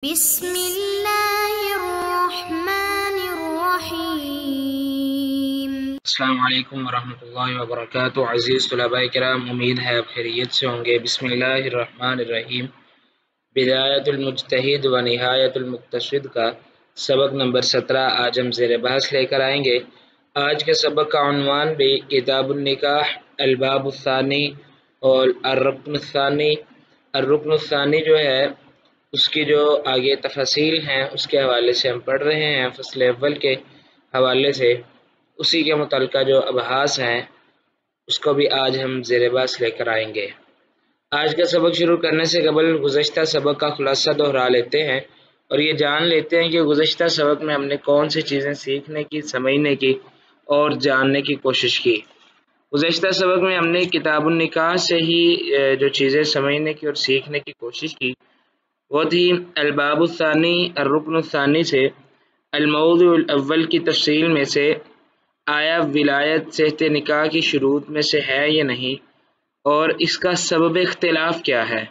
بسم اللہ الرحمن الرحیم۔ السلام علیکم ورحمۃ اللہ وبرکاتہ۔ عزیز طلباء کرام، امید ہے آپ خیریت سے ہوں گے۔ بسم اللہ الرحمن الرحیم۔ بدایت المجتہد و نہایت المقتصد کا سبق نمبر 17 آج ہم زیر بحث لے کر آئیں گے۔ آج کے سبق کا عنوان بھی کتاب النکاح الباب الثانی اور الرکن الثانی۔ الرکن الثانی جو ہے اس کی جو آگے تفاصیل ہیں اس کے حوالے سے ہم پڑھ رہے ہیں، فصل اول کے حوالے سے اسی کے متعلقہ جو ابحاث ہیں اس کو بھی آج ہم زیر بحث لے کر آئیں گے۔ آج کا سبق شروع کرنے سے قبل گزشتہ سبق کا خلاصہ دہرا لیتے ہیں اور یہ جان لیتے ہیں کہ گزشتہ سبق میں ہم نے کون سی چیزیں سیکھنے کی، سمجھنے کی اور جاننے کی کوشش کی۔ گزشتہ سبق میں ہم نے کتاب النکاح سے ہی جو چیزیں سمجھنے کی اور سیکھنے کی کوشش کی وہ تھی الباب الثانی الرکن الثانی سے الموضوع الاول کی تفصیل میں سے آیا ولایت صحت نکاح کی شروط میں سے ہے یا نہیں، اور اس کا سبب اختلاف کیا ہے،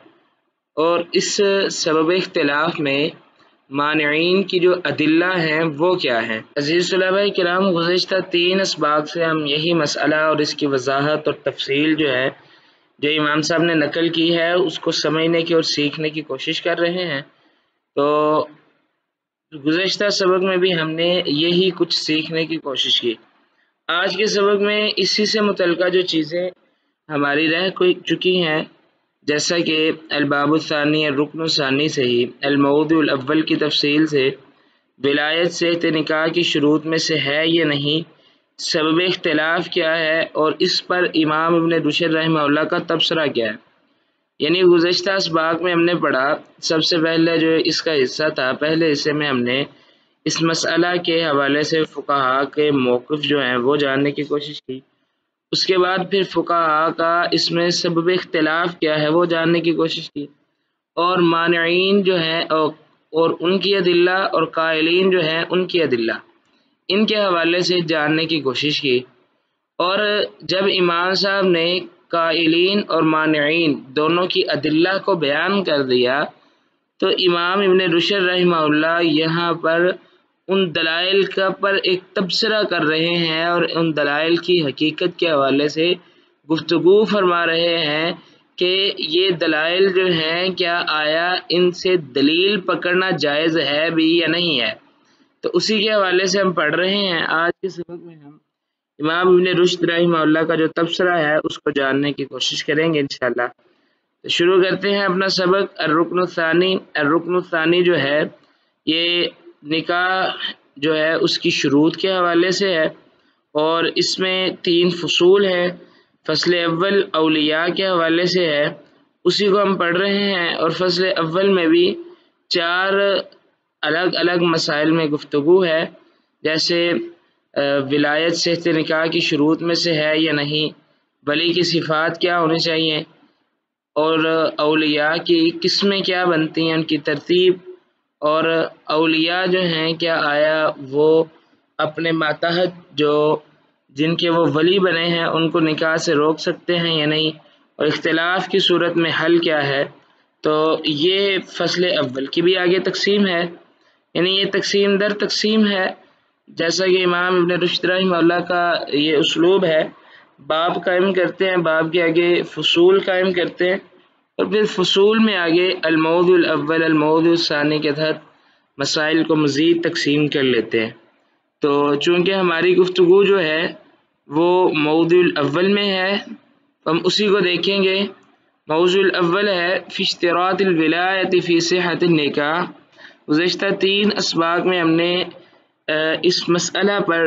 اور اس سبب اختلاف میں مانعین کی جو ادلہ ہیں وہ کیا ہیں۔ عزیز طلباء کرام، گزشتہ 3 اسباق سے ہم یہی مسئلہ اور اس کی وضاحت اور تفصیل جو ہے جو امام صاحب نے نقل کی ہے اس کو سمجھنے کی اور سیکھنے کی کوشش کر رہے ہیں۔ تو گزشتہ سبق میں بھی ہم نے یہی کچھ سیکھنے کی کوشش کی۔ آج کے سبق میں اسی سے متعلقہ جو چیزیں ہماری رہ چکی ہیں، جیسا کہ الباب الثانی الرکن الثانی سے ہی الموضوع الاول کی تفصیل سے ولایت صحت نکاح کی شروط میں سے ہے یا نہیں، سبب اختلاف کیا ہے، اور اس پر امام ابن رشد رحمہ اللہ کا تبصرہ کیا ہے۔ یعنی گزشتہ اسباق میں ہم نے پڑھا، سب سے پہلے جو اس کا حصہ تھا، پہلے حصے میں ہم نے اس مسئلہ کے حوالے سے فقہاء کے موقف جو ہیں وہ جاننے کی کوشش کی۔ اس کے بعد پھر فقہاء کا اس میں سبب اختلاف کیا ہے وہ جاننے کی کوشش کی، اور مانعین جو ہیں اور ان کی ادلہ، اور قائلین جو ہیں ان کی ادلہ، ان کے حوالے سے جاننے کی کوشش کی۔ اور جب امام صاحب نے قائلین اور مانعین دونوں کی ادلہ کو بیان کر دیا تو امام ابن رشد رحمہ اللہ یہاں پر ان دلائل کا پر ایک تبصرہ کر رہے ہیں اور ان دلائل کی حقیقت کے حوالے سے گفتگو فرما رہے ہیں کہ یہ دلائل جو ہیں کیا آیا ان سے دلیل پکڑنا جائز ہے بھی یا نہیں ہے۔ تو اسی کے حوالے سے ہم پڑھ رہے ہیں۔ آج کے سبق میں ہم امام ابن رشد رحمہ اللہ کا جو تبصرہ ہے اس کو جاننے کی کوشش کریں گے انشاءاللہ۔ تو شروع کرتے ہیں اپنا سبق الرکن الثانی۔ الرکن الثانی جو ہے یہ نکاح جو ہے اس کی شروط کے حوالے سے ہے، اور اس میں 3 فصول ہیں۔ فصل اول اولیاء کے حوالے سے ہے، اسی کو ہم پڑھ رہے ہیں، اور فصل اول میں بھی 4 الگ الگ مسائل میں گفتگو ہے، جیسے ولایت صحت نکاح کی شروط میں سے ہے یا نہیں، ولی کی صفات کیا ہونی چاہیے، اور اولیاء کی قسمیں کیا بنتی ہیں، ان کی ترتیب، اور اولیاء جو ہیں کیا آیا وہ اپنے ماتحت جو جن کے وہ ولی بنے ہیں ان کو نکاح سے روک سکتے ہیں یا نہیں، اور اختلاف کی صورت میں حل کیا ہے۔ تو یہ فصل اول کی بھی آگے تقسیم ہے، یعنی یہ تقسیم در تقسیم ہے، جیسا کہ امام ابن رشد رحمہ اللہ کا یہ اسلوب ہے۔ باب قائم کرتے ہیں، باب کے آگے فصول قائم کرتے ہیں، اور پھر فصول میں آگے الموضوع الاول الموضوع الثانی کے تحت مسائل کو مزید تقسیم کر لیتے ہیں۔ تو چونکہ ہماری گفتگو جو ہے وہ موضوع الاول میں ہے تو ہم اسی کو دیکھیں گے۔ موضوع الاول ہے فی اشتراط الولایت فی صحت النکاح۔ گزشتہ 3 اسباق میں ہم نے اس مسئلہ پر،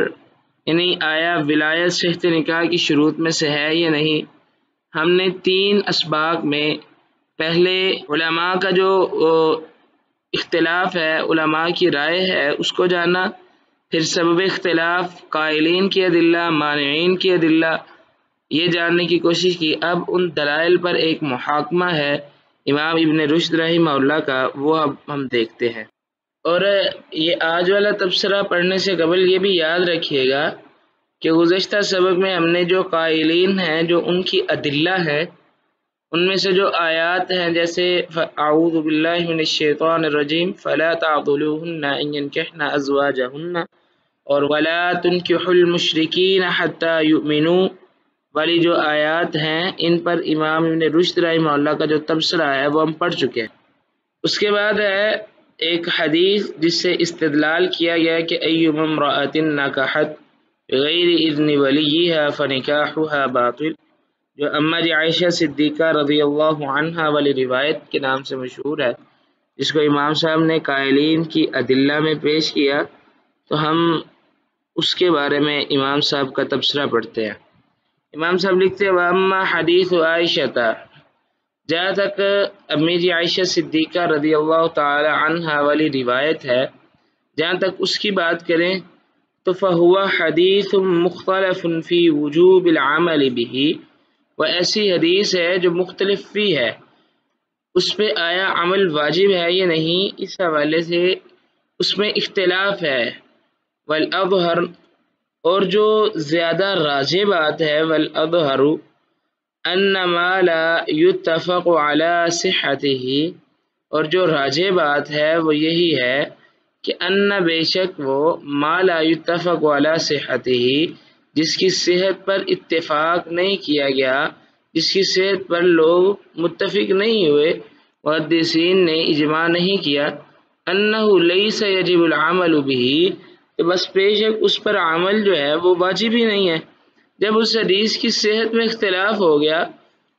یعنی آیا ولایت صحت نکاح کی شروط میں سے ہے یا نہیں، ہم نے 3 اسباق میں پہلے علماء کا جو اختلاف ہے، علماء کی رائے ہے، اس کو جانا، پھر سبب اختلاف، قائلین کی ادلہ، مانعین کی ادلہ، یہ جاننے کی کوشش کی۔ اب ان دلائل پر ایک محاکمہ ہے امام ابن رشد رحمہ اللہ کا، وہ اب ہم دیکھتے ہیں۔ اور یہ آج والا تبصرہ پڑھنے سے قبل یہ بھی یاد رکھیے گا کہ گزشتہ سبق میں ہم نے جو قائلین ہیں، جو ان کی ادلہ ہے، ان میں سے جو آیات ہیں جیسے اعوذ باللہ من الشیطان الرجیم فلا تعضلوهن ان ينكحن ازواجهن اور ولا تنكحوا المشركين حتى يؤمنوا والی جو آیات ہیں ان پر امام ابن رشد رحمہ اللہ کا جو تبصرہ ہے وہ ہم پڑھ چکے ہیں۔ اس کے بعد ہے ایک حدیث جس سے استدلال کیا گیا کہ ایما امرأۃ نکحت بغیر اذن ولیہا فنکاحها باطل، جو اماں جی عائشہ صدیقہ رضی اللہ عنہا والی روایت کے نام سے مشہور ہے، جس کو امام صاحب نے قائلین کی ادلہ میں پیش کیا، تو ہم اس کے بارے میں امام صاحب کا تبصرہ پڑھتے ہیں۔ امام صاحب لکھتے ہیں وَأَمَّا حدیث عائشہ، جہاں تک امی جی عائشہ صدیقہ رضی اللہ تعالی عنہا والی روایت ہے، جہاں تک اس کی بات کریں تو فَهُوَ حدیث مختلف فی وجوب العمل بہ، وہ ایسی حدیث ہے جو مختلف فی ہے، اس پہ آیا عمل واجب ہے یا نہیں، اس حوالے سے اس میں اختلاف ہے۔ والأظہر، اور جو زیادہ راجح بات ہے، والأظہر ان ما لا يتفق على صحته، اور جو راجح بات ہے وہ یہی ہے کہ ان بے شک وہ ما لا يتفق على صحته، جس کی صحت پر اتفاق نہیں کیا گیا، جس کی صحت پر لوگ متفق نہیں ہوئے، محدثین نے اجماع نہیں کیا، انہ لیس یجب العمل به، تو بس بے شک اس پر عمل جو ہے وہ واجب ہی نہیں ہے۔ جب اس حدیث کی صحت میں اختلاف ہو گیا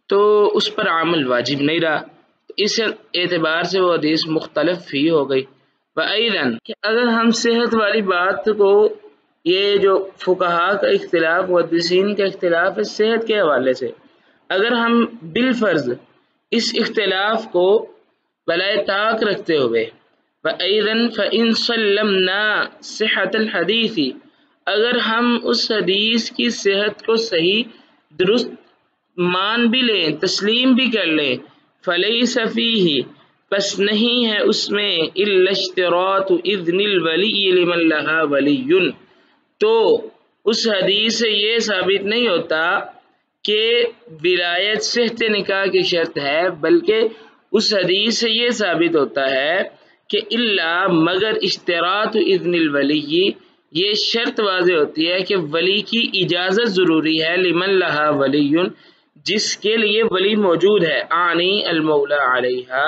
تو اس پر عمل واجب نہیں رہا، تو اس اعتبار سے وہ حدیث مختلف ہی ہو گئی۔ وَأَيْضًا، کہ اگر ہم صحت والی بات کو، یہ جو فقہا کا اختلاف، محدثین کا اختلاف ہے صحت کے حوالے سے، اگر ہم بالفرض اس اختلاف کو بالائے طاق رکھتے ہوئے وَأَيْضًا فَإِنْ سَلَّمْنَا صِحَّةَ الْحَدِيثِ، اگر ہم اس حدیث کی صحت کو صحیح درست مان بھی لیں، تسلیم بھی کر لیں، فَلَيْسَ فِيهِ، بس نہیں ہے اس میں إِلَّا اشْتِرَاطُ إِذْنِ الْوَلِيِّ لِمَنْ لَهَا وَلِيٌّ، تو اس حدیث سے یہ ثابت نہیں ہوتا کہ ولایت صحت نکاح کی شرط ہے، بلکہ اس حدیث سے یہ ثابت ہوتا ہے کہ اللہ مگر اشتراط اذن الولی، یہ شرط واضح ہوتی ہے کہ ولی کی اجازت ضروری ہے، لمن لہا ولی، جس کے لیے ولی موجود ہے، آنی المولا علیہا،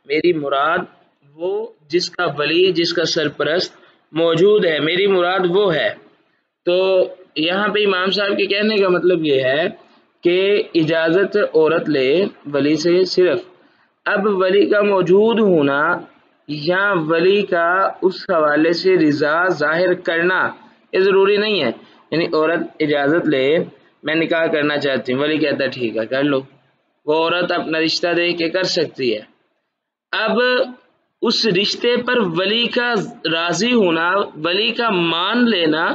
میری مراد وہ جس کا ولی، جس کا سرپرست موجود ہے، میری مراد وہ ہے۔ تو یہاں پہ امام صاحب کے کہنے کا مطلب یہ ہے کہ اجازت عورت لے ولی سے صرف، اب ولی کا موجود ہونا یا ولی کا اس حوالے سے رضا ظاہر کرنا یہ ضروری نہیں ہے، یعنی عورت اجازت لے میں نکاح کرنا چاہتی ہوں، ولی کہتا ہے ٹھیک ہے کر لو، وہ عورت اپنا رشتہ دے کے کر سکتی ہے۔ اب اس رشتے پر ولی کا راضی ہونا، ولی کا مان لینا،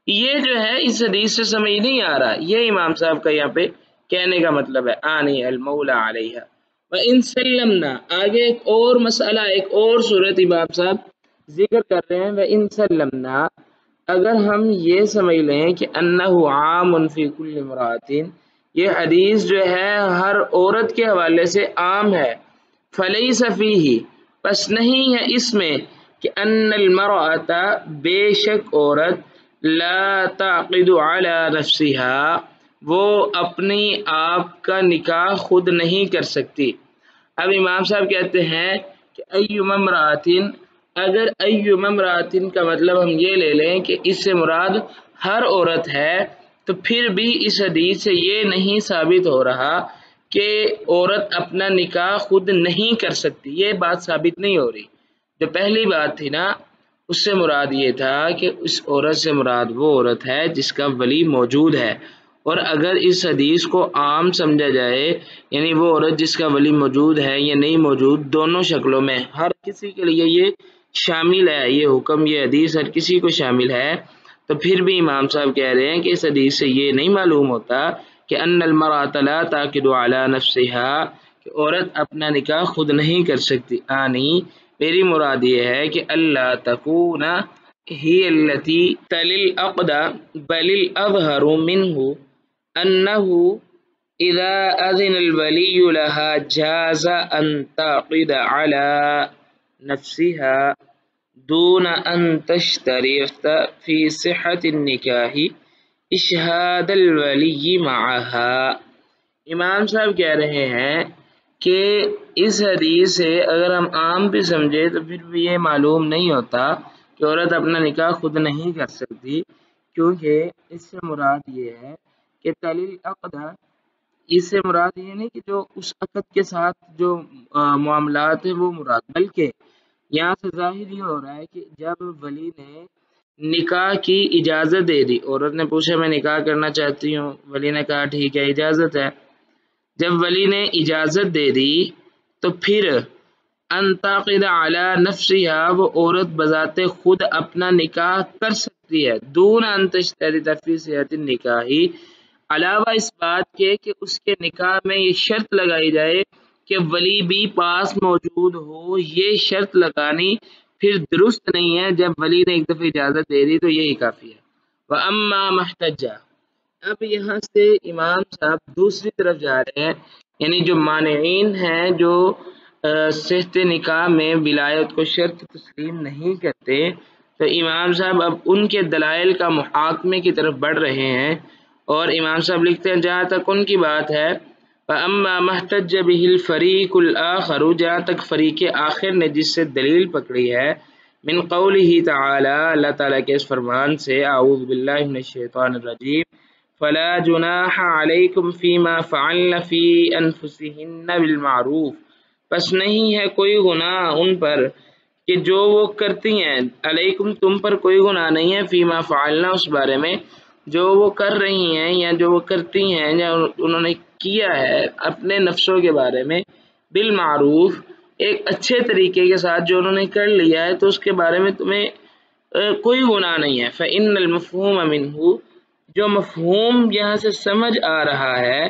یہ جو ہے اس حدیث سے سمجھ نہیں آ رہا، یہ امام صاحب کا یہاں پہ کہنے کا مطلب ہے، آنی المولا علیہ۔ وَإِن سَلَّمْنَا، آگے ایک اور مسئلہ، ایک اور صورت امام صاحب ذکر کر رہے ہیں، وَإِن سَلَّمْنَا، اگر ہم یہ سمجھ لیں کہ انہ عام فی کل امرأۃ، یہ حدیث جو ہے ہر عورت کے حوالے سے عام ہے، فلیس فیہ، بس نہیں ہے اس میں کہ ان المرأۃ، بے شک عورت، لا تعقد علی نفسها، وہ اپنی آپ کا نکاح خود نہیں کر سکتی۔ اب امام صاحب کہتے ہیں کہ ایما امرأۃ، اگر ایما امرأۃ کا مطلب ہم یہ لے لیں کہ اس سے مراد ہر عورت ہے، تو پھر بھی اس حدیث سے یہ نہیں ثابت ہو رہا کہ عورت اپنا نکاح خود نہیں کر سکتی، یہ بات ثابت نہیں ہو رہی۔ جو پہلی بات تھی نا، اس سے مراد یہ تھا کہ اس عورت سے مراد وہ عورت ہے جس کا ولی موجود ہے، اور اگر اس حدیث کو عام سمجھا جائے، یعنی وہ عورت جس کا ولی موجود ہے یا نہیں موجود، دونوں شکلوں میں ہر کسی کے لیے یہ شامل ہے، یہ حکم، یہ حدیث ہر کسی کو شامل ہے، تو پھر بھی امام صاحب کہہ رہے ہیں کہ اس حدیث سے یہ نہیں معلوم ہوتا کہ ان المرأۃ لا تعقد علی نفسها، کہ عورت اپنا نکاح خود نہیں کر سکتی، آنی میری مراد یہ ہے کہ اللہ تکون ہی التی تلی العقد بل الاظہر منہ انہ اذا اذن الولی لها جاز ان تعقد على نفسها دون ان تشترط في صحة النکاح اشہاد الولی معها۔ امام صاحب کہہ رہے ہیں کہ اس حدیث سے اگر ہم عام بھی سمجھے تو پھر بھی یہ معلوم نہیں ہوتا کہ عورت اپنا نکاح خود نہیں کر سکتی، کیونکہ اس سے مراد یہ ہے کہ تعلیل عقد، اس سے مراد یہ نہیں کہ جو اس عقد کے ساتھ جو معاملات ہیں وہ مراد، بلکہ یہاں سے ظاہر یہ ہو رہا ہے کہ جب ولی نے نکاح کی اجازت دے دی، عورت نے پوچھا میں نکاح کرنا چاہتی ہوں، ولی نے کہا ٹھیک ہے اجازت ہے، جب ولی نے اجازت دے دی تو پھر ان تعقد علی نفسها، وہ عورت بذات خود اپنا نکاح کر سکتی ہے، دون ان تشترط فی صحت النکاح، علاوہ اس بات کے کہ اس کے نکاح میں یہ شرط لگائی جائے کہ ولی بھی پاس موجود ہو، یہ شرط لگانی پھر درست نہیں ہے۔ جب ولی نے ایک دفعہ اجازت دے دی تو یہی کافی ہے۔ وَأَمَّا مَحْتَجَّ، اب یہاں سے امام صاحب دوسری طرف جا رہے ہیں، یعنی جو مانعین ہیں جو صحت نکاح میں ولایت کو شرط تسلیم نہیں کرتے، تو امام صاحب اب ان کے دلائل کا محاکمے کی طرف بڑھ رہے ہیں، اور امام صاحب لکھتے ہیں جہاں تک ان کی بات ہے فَأَمَّا مَحْتَجَّ بِهِ الْفَرِيقُ الْآخَرُ، جہاں تک فریق آخر نے جس سے دلیل پکڑی ہے، من قوله تعالی، اللہ تعالیٰ کے اس فرمان سے، اعوذ باللہ من الشیطان الرجیم، فلا جناح علیکم فیما فعلن فی انفسہن بالمعروف، پس نہیں ہے کوئی گناہ ان پر کہ جو وہ کرتی ہیں، علیکم تم پر کوئی گناہ نہیں ہے، فیما فعلنا اس بارے میں جو وہ کر رہی ہیں یا جو وہ کرتی ہیں یا انہوں نے کیا ہے اپنے نفسوں کے بارے میں، بالمعروف ایک اچھے طریقے کے ساتھ جو انہوں نے کر لیا ہے تو اس کے بارے میں تمہیں کوئی گناہ نہیں ہے۔ فإن المفہوم منہ، جو مفہوم یہاں سے سمجھ آ رہا ہے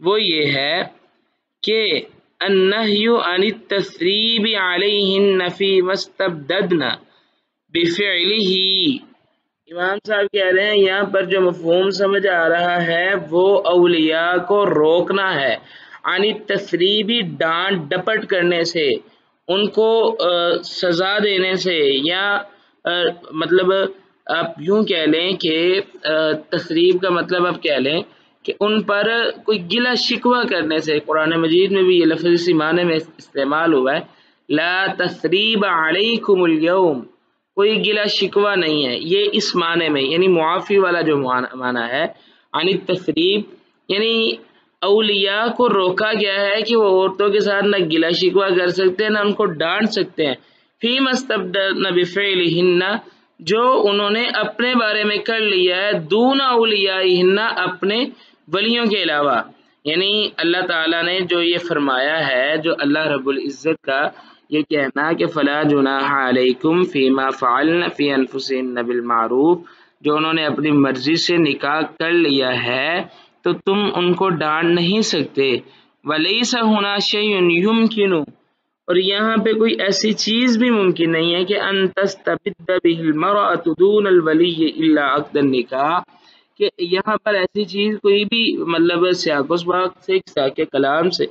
وہ یہ ہے کہ النہی عن التثریب علیہن فیما استبددن بفعلہ، امام صاحب کہہ رہے ہیں یہاں پر جو مفہوم سمجھ آ رہا ہے وہ اولیاء کو روکنا ہے، عن التثریب ڈانٹ ڈپٹ کرنے سے، ان کو سزا دینے سے، یا مطلب آپ یوں کہہ لیں کہ تثریب کا مطلب آپ کہہ لیں کہ ان پر کوئی گلہ شکوہ کرنے سے، قرآن مجید میں بھی یہ لفظ اسی معنی میں استعمال ہوا ہے، لا تثریب علیکم اليوم، کوئی گلہ شکوہ نہیں ہے، یہ اس معنی میں یعنی معافی والا جو معنی ہے، عن التثریب یعنی اولیاء کو روکا گیا ہے کہ وہ عورتوں کے ساتھ نہ گلہ شکوہ کر سکتے ہیں نہ ان کو ڈانٹ سکتے ہیں، فیما استبددن بفعلہن، جو انہوں نے اپنے بارے میں کر لیا ہے، دون اولیائہن، اپنے ولیوں کے علاوہ، یعنی اللہ تعالیٰ نے جو یہ فرمایا ہے، جو اللہ رب العزت کا یہ کہنا کہ فلا جناح علیکم فیما فعلن فی انفسہن بالمعروف، جو انہوں نے اپنی مرضی سے نکاح کر لیا ہے تو تم ان کو ڈانٹ نہیں سکتے، ولیس ہنا شیء یمکن، اور یہاں پہ کوئی ایسی چیز بھی ممکن نہیں ہے کہ ان تستبد بہ المرأة دون الولی الا عقد النکاح، کہ یہاں پر ایسی چیز کوئی بھی مطلب سیاق و سباق سے سیاق کلام سے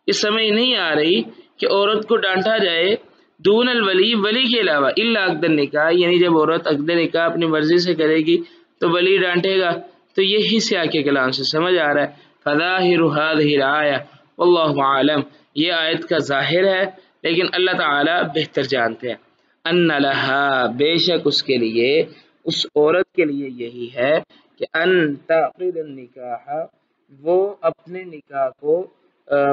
یہ سمجھ نہیں آ رہی کہ عورت کو ڈانٹا جائے دون الولی، ولی کے علاوہ، الا عقد النکاح، یعنی جب عورت عقد نکاح اپنی مرضی سے کرے گی تو ولی ڈانٹے گا، تو یہی سیاق کلام سے سمجھ آ رہا ہے۔ فظاہر هذه الآیہ واللہ عالم، یہ آیت کا ظاہر ہے لیکن اللہ تعالی بہتر جانتے ہیں، ان لہا، بے شک اس کے لیے، اس عورت کے لیے یہی ہے کہ ان تعقد النکاح، وہ اپنے نکاح کو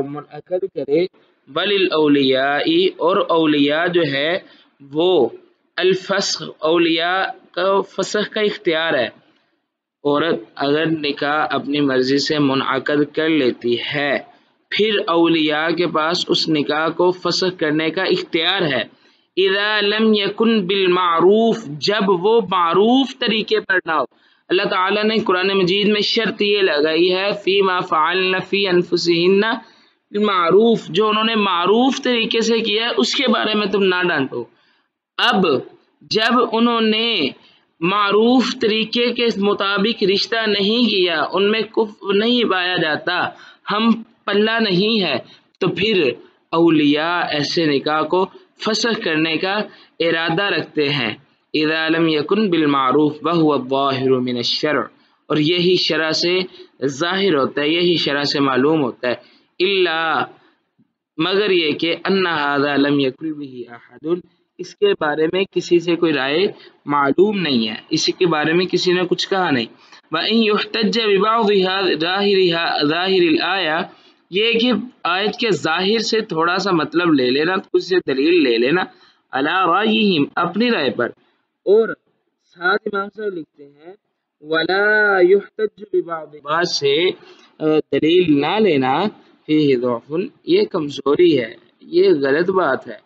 منعقد کرے، وللاولیاء، اور اولیاء جو ہے وہ الفسخ، اولیاء کا فسخ کا اختیار ہے، عورت اگر نکاح اپنی مرضی سے منعقد کر لیتی ہے پھر اولیاء کے پاس اس نکاح کو فسخ کرنے کا اختیار ہے، اذا لم یکن بالمعروف، جب وہ معروف طریقے پر نہ ہو، اللہ تعالیٰ نے قرآن مجید میں شرط یہ لگائی ہے فیما فعلن فی انفسہن بالمعروف، جو انہوں نے معروف طریقے سے کیا ہے اس کے بارے میں تم نہ ڈانٹو۔ اب جب انہوں نے معروف طریقے کے مطابق رشتہ نہیں کیا، ان میں کفر نہیں پایا جاتا، ہم پلہ نہیں ہے، تو پھر اولیاء ایسے نکاح کو فسخ کرنے کا ارادہ رکھتے ہیں۔ اذا لم یکن بالمعروف وهو الظاہر من الشرع، اور یہی شرع سے ظاہر ہوتا ہے، یہی شرع سے معلوم ہوتا ہے۔ الا مگر یہ کہ ان ھذا لم یکن به احد، اس کے بارے میں کسی سے کوئی رائے معلوم نہیں ہے، اسی کے بارے میں کسی نے کچھ کہا نہیں۔ وَإِن يُحْتَجَّ بِبَعْضِ ظاہر الآیہ، یہ کہ آیت کے ظاہر سے تھوڑا سا مطلب لے لینا، کچھ سے دلیل لے لینا، علی رائیہم، اپنی رائے پر، اور ساتھ امام صاحب لکھتے ہیں وَلَا يُحْتَجُّ بِبَعْضِ، بعض سے دلیل نہ لینا، فیہ ضعف، یہ کمزوری ہے، یہ غلط بات ہے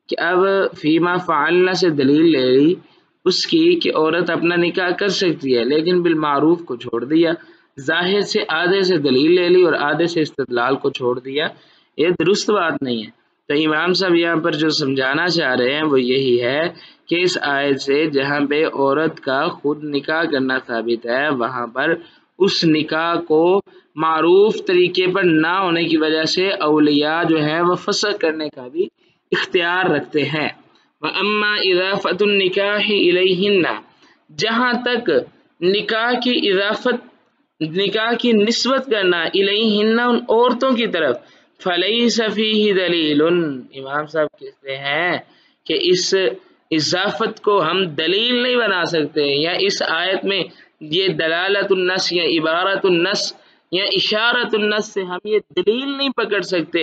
کہ اب فیما فعلنا سے دلیل لے لی اس کی کہ عورت اپنا نکاح کر سکتی ہے، لیکن بالمعروف کو چھوڑ دیا، ظاہر سے آدھے سے دلیل لے لی اور آدھے سے استدلال کو چھوڑ دیا، یہ درست بات نہیں ہے۔ تو امام صاحب یہاں پر جو سمجھانا چاہ رہے ہیں وہ یہی ہے کہ اس آیت سے جہاں پہ عورت کا خود نکاح کرنا ثابت ہے، وہاں پر اس نکاح کو معروف طریقے پر نہ ہونے کی وجہ سے اولیاء جو ہیں وہ فسخ کرنے کا بھی اختیار رکھتے ہیں۔ وَأَمَّا إِضَافَةُ النِّكَاحِ إِلَيْهِنَّ، جہاں تک نکاح کی اضافت، نکاح کی نسبت کرنا الیہن، ان عورتوں کی طرف، فَلَيْسَ فِيهِ دَلِيلٌ، امام صاحب کہتے ہیں کہ اس اضافت کو ہم دلیل نہیں بنا سکتے، یا اس آیت میں یہ دلالت النص یا عبارت النص یا اشارت النص سے ہم یہ دلیل نہیں پکڑ سکتے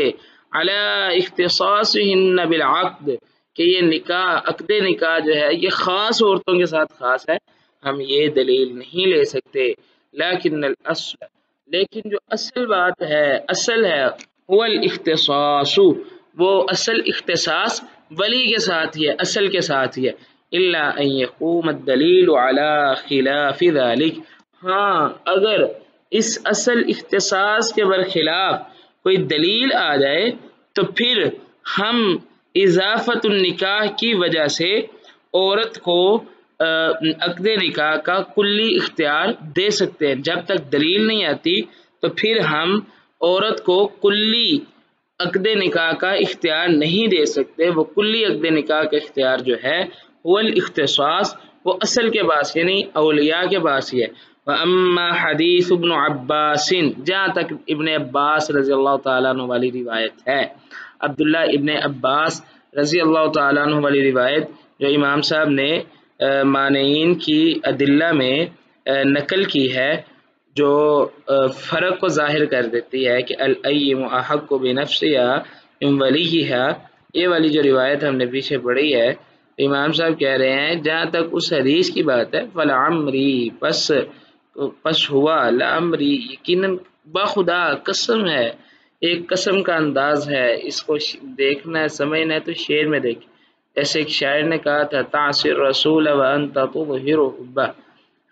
علی اختصاصہن بالعقد، کہ یہ نکاح، عقد نکاح جو ہے یہ خاص عورتوں کے ساتھ خاص ہے، ہم یہ دلیل نہیں لے سکتے۔ لیکن الاصل، لیکن جو اصل بات ہے، اصل ہے، هو الاختصاص، وہ اصل اختصاص ولی کے ساتھ ہی ہے، اصل کے ساتھ ہی ہے۔ الا ان یقوم الدلیل علی خلاف ذلک، ہاں اگر اس اصل اختصاص کے برخلاف کوئی دلیل آ جائے تو پھر ہم اضافت النکاح کی وجہ سے عورت کو عقد نکاح کا کلی اختیار دے سکتے ہیں۔ جب تک دلیل نہیں آتی تو پھر ہم عورت کو کلی عقد نکاح کا اختیار نہیں دے سکتے، وہ کلی عقد نکاح کا اختیار جو ہے وہ الاختصاص، وہ اصل کے پاس یعنی اولیاء کے پاس ہی ہے۔ وَأَمَّا حدیث ابن عباس، جہاں تک ابن عباس رضی اللہ تعالیٰ عنہ والی روایت ہے، عبداللہ ابن عباس رضی اللہ تعالیٰ عنہ والی روایت جو امام صاحب نے مانعین کی ادلہ میں نقل کی ہے، جو فرق کو ظاہر کر دیتی ہے کہ الأیم احق بنفسہا من ولیہا، یہ والی جو روایت ہم نے پیچھے پڑھی ہے، امام صاحب کہہ رہے ہیں جہاں تک اس حدیث کی بات ہے، فلعمری، پس ہوا، لعمری، یقیناً بخدا، قسم ہے، ایک قسم کا انداز ہے، اس کو دیکھنا ہے، سمجھنا ہے تو شعر میں دیکھ، ایسے ایک شاعر نے کہا تھا تعصی الرسول وانت تظہر حبہ،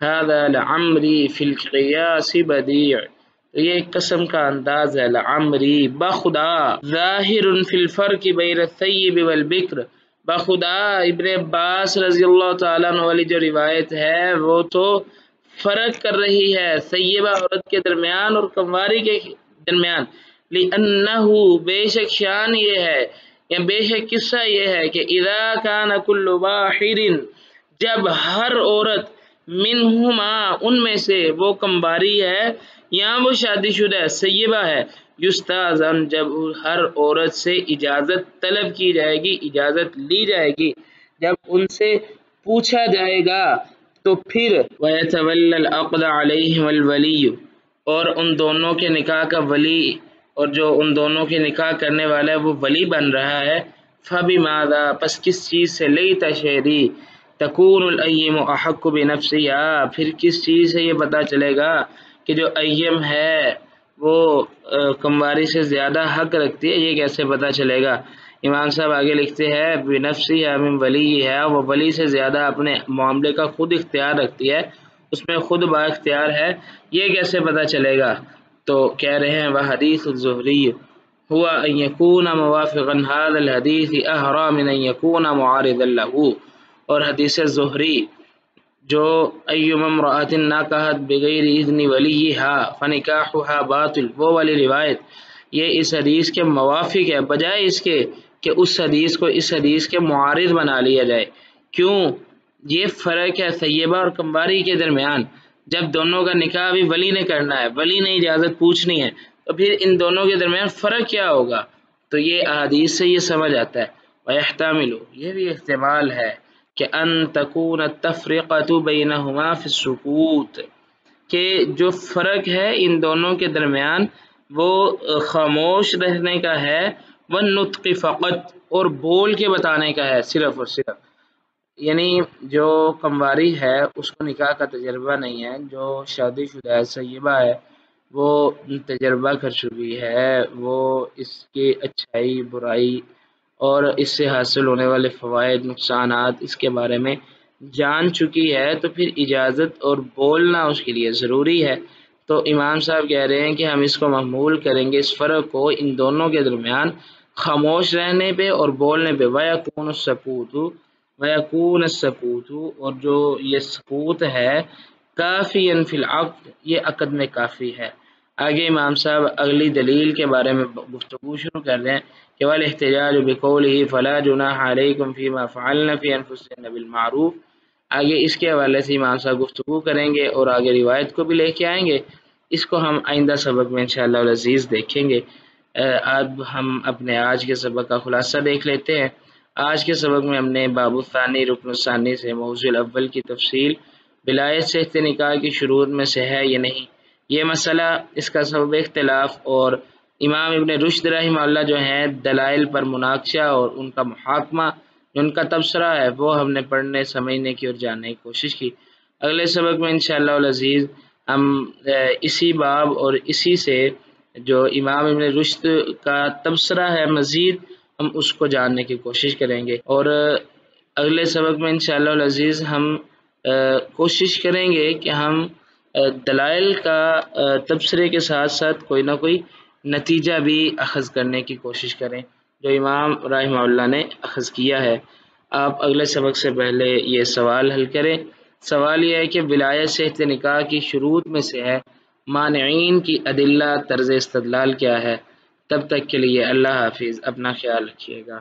هذا لعمری فی القیاس بدیع، تو یہ ایک قسم کا انداز ہے، لعمری، بخدا، ظاہر فی الفرق بین الثیب والبکر، بخدا ابن عباس رضی اللہ تعالیٰ عنہ والی جو روایت ہے وہ تو فرق کر رہی ہے طیبہ عورت کے درمیان اور کنواری کے درمیان، لِأَنَّهُ، بے شک شان یہ ہے یا بے شک قصہ یہ ہے کہ اذا کان کل واحد، جب ہر عورت منہما، ان میں سے، وہ کنواری ہے یا وہ شادی شدہ ہے، سیبہ ہے، یستاذن، جب ہر عورت سے اجازت طلب کی جائے گی، اجازت لی جائے گی، جب ان سے پوچھا جائے گا تو پھر وَيَتَوَلَّى الْعَقْدَ عَلَيْهِمَ الْوَلِيُّ، اور ان دونوں کے نکاح کا ولی، اور جو ان دونوں کے نکاح کرنے والا ہے وہ ولی بن رہا ہے، فَبِمَاذَا، پس کس چیز سے، لیت شعری، تکون الأیم احق بنفسہا، پھر کس چیز سے یہ پتہ چلے گا کہ جو ایم ہے وہ کنواری سے زیادہ حق رکھتی ہے، یہ کیسے پتہ چلے گا؟ امام صاحب آگے لکھتے ہیں بنفسہا من ولیہا، وہ ولی سے زیادہ اپنے معاملے کا خود اختیار رکھتی ہے، اس میں خود با اختیار ہے، یہ کیسے پتہ چلے گا؟ تو کہہ رہے ہیں وحدیث الزہری ہوا ان یکون موافقا هذا الحدیث احرى من ان یکون معارضا له، اور حدیث زہری جو ایما امرأۃ نکحت بغیر اذن ولیہا فنکاحها باطل، وہ والی روایت، یہ اس حدیث کے موافق ہے، بجائے اس کے کہ اس حدیث کو اس حدیث کے معارض بنا لیا جائے۔ کیوں؟ یہ فرق ہے طیبہ اور کمباری کے درمیان۔ جب دونوں کا نکاح بھی ولی نے کرنا ہے، ولی نے اجازت پوچھنی ہے، تو پھر ان دونوں کے درمیان فرق کیا ہوگا؟ تو یہ احادیث سے یہ سمجھ آتا ہے۔ وَيَحْتَمِلُ، یہ بھی احتمال ہے کہ ان تکون التفرقۃ بینہما فی السکوت، کہ جو فرق ہے ان دونوں کے درمیان وہ خاموش رہنے کا ہے، والنطق فقط، اور بول کے بتانے کا ہے صرف اور صرف۔ یعنی جو کمواری ہے اس کو نکاح کا تجربہ نہیں ہے، جو شادی شدہ ہے، طیبہ ہے، وہ تجربہ کر چکی ہے، وہ اس کی اچھائی برائی اور اس سے حاصل ہونے والے فوائد نقصانات اس کے بارے میں جان چکی ہے، تو پھر اجازت اور بولنا اس کے لیے ضروری ہے۔ تو امام صاحب کہہ رہے ہیں کہ ہم اس کو محمول کریں گے، اس فرق کو ان دونوں کے درمیان خاموش رہنے پہ اور بولنے پہ۔ وَيَكُونُ السَّكُوتُ وَيَكُونَ السَّكُوتُ، اور جو یہ سکوت ہے کافیًا فی العقد، یہ عقد میں کافی ہے۔ آگے امام صاحب اگلی دلیل کے بارے میں گفتگو شروع کر رہے ہیں کہ والاحتجاج بقولہ فلا جناح علیکم فیما فعلن فی انفسہن بالمعروف۔ آگے اس کے حوالے سے امام صاحب گفتگو کریں گے اور آگے روایت کو بھی لے کے آئیں گے، اس کو ہم آئندہ سبق میں انشاءاللہ العزیز دیکھیں گے۔ اب ہم اپنے آج کے سبق کا خلاصہ دیکھ لیتے ہیں۔ آج کے سبق میں ہم نے باب الثانی رکن الثانی سے موضوع الاول کی تفصیل، ولایت صحت نکاح کی شروط میں سے ہے یا نہیں، یہ مسئلہ، اس کا سبب اختلاف، اور امام ابن رشد رحمہ اللہ جو ہیں دلائل پر مناقشہ اور ان کا محاکمہ، ان کا تبصرہ ہے، وہ ہم نے پڑھنے سمجھنے کی اور جاننے کی کوشش کی۔ اگلے سبق میں انشاءاللہ العزیز ہم اسی باب اور اسی سے جو امام ابن رشد کا تبصرہ ہے مزید، ہم اس کو جاننے کی کوشش کریں گے، اور اگلے سبق میں انشاءاللہ العزیز ہم کوشش کریں گے کہ ہم دلائل کا تبصرے کے ساتھ ساتھ کوئی نہ کوئی نتیجہ بھی اخذ کرنے کی کوشش کریں جو امام رحمہ اللہ نے اخذ کیا ہے۔ آپ اگلے سبق سے پہلے یہ سوال حل کریں۔ سوال یہ ہے کہ ولایت صحت نکاح کی شروط میں سے ہے، مانعین کی ادلہ طرز استدلال کیا ہے؟ تب تک کے لیے اللہ حافظ، اپنا خیال رکھیے گا۔